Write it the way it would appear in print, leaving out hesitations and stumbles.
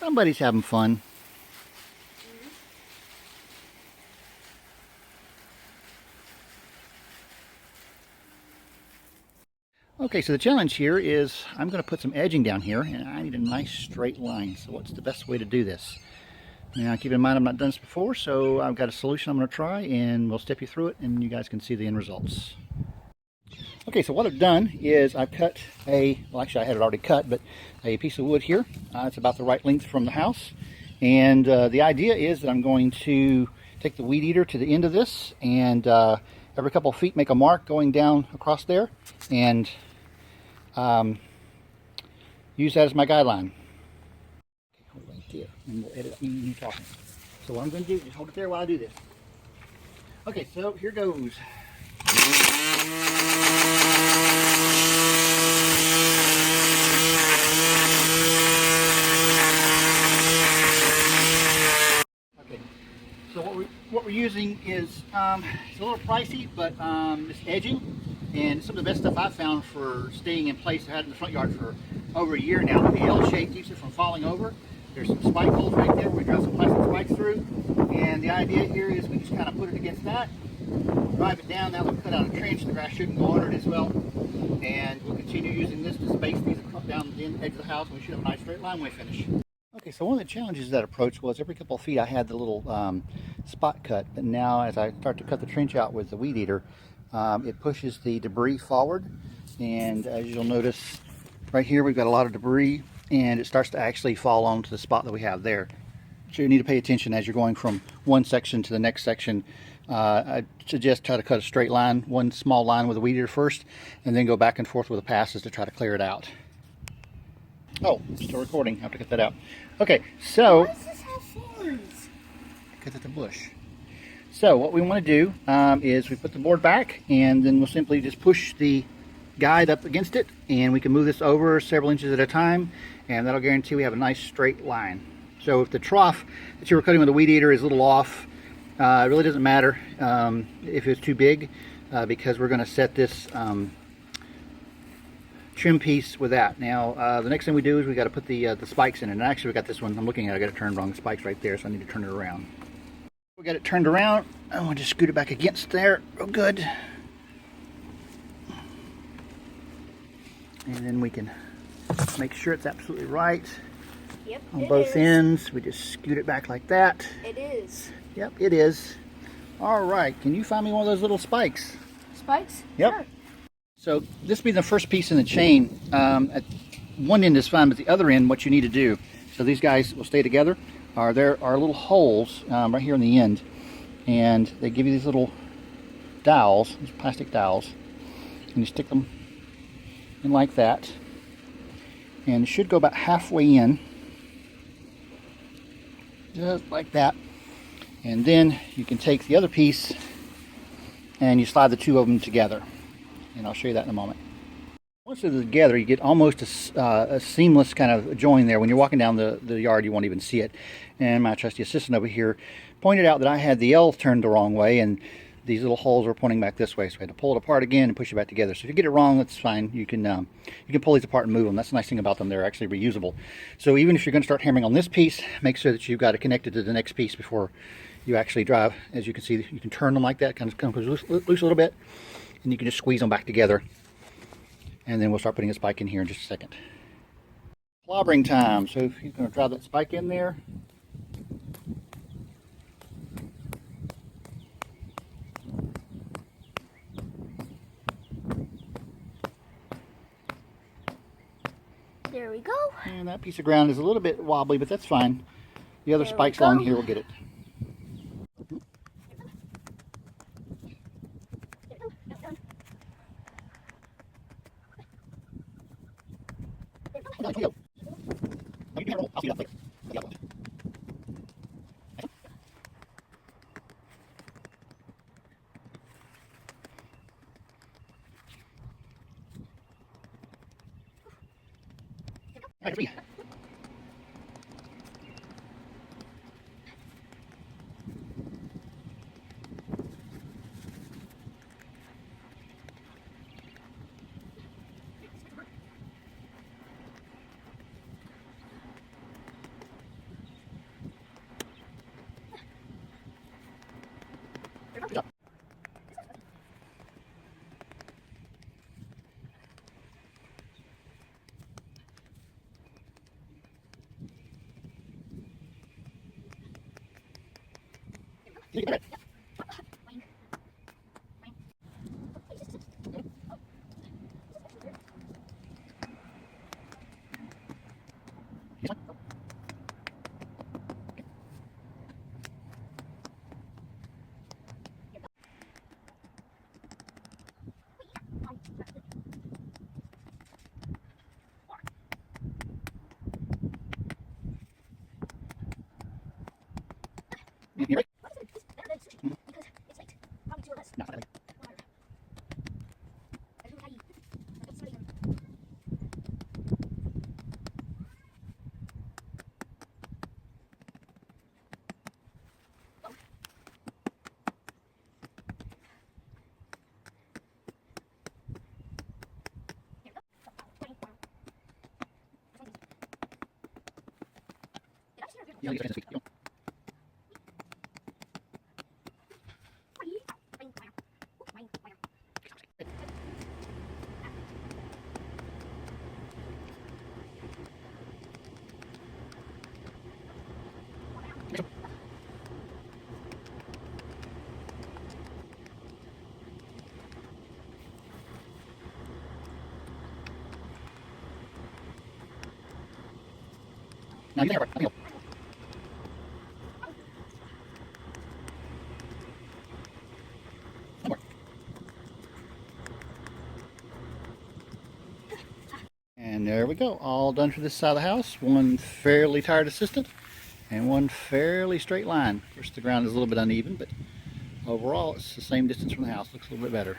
Somebody's having fun. Okay, so the challenge here is I'm going to put some edging down here, and I need a nice straight line. So what's the best way to do this? Now keep in mind I've not done this before, so I've got a solution I'm going to try, and we'll step you through it and you guys can see the end results. Okay, so what I've done is I've cut well actually I had it already cut, but a piece of wood here. It's about the right length from the house. And the idea is that I'm going to take the weed eater to the end of this, and every couple of feet make a mark going down across there, and use that as my guideline. Okay, hold it right there, and we'll edit me talking. So what I'm going to do is just hold it there while I do this. Okay, so here goes. Okay, so what we're using is it's a little pricey, but it's edging, and some of the best stuff I've found for staying in place. I had it in the front yard for over a year now. The L shape keeps it from falling over. There's some spike holes right there where we drive some plastic spikes through, and the idea here is we just kind of put it against that, drive it down. Now we'll cut out a trench. The grass shouldn't go under it as well, and we'll continue using this to space these down the edge of the house, and we should have a nice straight line when we finish. Okay, so one of the challenges of that approach was every couple of feet I had the little spot cut, but now as I start to cut the trench out with the weed eater, it pushes the debris forward, and as you'll notice right here we've got a lot of debris, and it starts to actually fall onto the spot that we have there. So you need to pay attention as you're going from one section to the next section. I suggest try to cut a straight line, one small line with a weed eater first, and then go back and forth with the passes to try to clear it out. Oh, it's still recording. I have to cut that out. Okay, so why does this have thorns? Because it's a bush. So what we want to do is we put the board back, and then we'll simply just push the guide up against it, and we can move this over several inches at a time, and that'll guarantee we have a nice straight line. So if the trough that you were cutting with the weed eater is a little off, it really doesn't matter if it's too big, because we're going to set this trim piece with that. Now the next thing we do is we got to put the spikes in it. And actually we got this one I'm looking at, I got it turned wrong. The spike's right there, so I need to turn it around. We got it turned around. I want to just scoot it back against there real good, and then we can make sure it's absolutely right. Yep, on both ends. We just scoot it back like that. It is. Yep, it is. All right, can you find me one of those little spikes? Spikes? Yep. Sure. So this will be the first piece in the chain. At one end is fine, but the other end, what you need to do, so these guys will stay together, there are little holes right here on the end, and they give you these little dowels, these plastic dowels, and you stick them in like that, and it should go about halfway in, just like that. And then you can take the other piece and you slide the two of them together, and I'll show you that in a moment. Once they're together, you get almost a seamless kind of join there. When you're walking down the yard, you won't even see it. And my trusty assistant over here pointed out that I had the L turned the wrong way, and these little holes were pointing back this way, so I had to pull it apart again and push it back together. So if you get it wrong, that's fine. You can pull these apart and move them. That's the nice thing about them. They're actually reusable. So even if you're going to start hammering on this piece, make sure that you've got it connected to the next piece before you actually drive. As you can see, you can turn them like that, kind of loose a little bit, and you can just squeeze them back together. And then we'll start putting a spike in here in just a second. Clobbering time. So if you're going to drive that spike in there. There we go. And that piece of ground is a little bit wobbly, but that's fine. The other spikes along here will get it. You ready? Yeah, you can speak. Now you can have it. And there we go, all done for this side of the house. One fairly tired assistant and one fairly straight line. Of course the ground is a little bit uneven, but overall it's the same distance from the house. Looks a little bit better.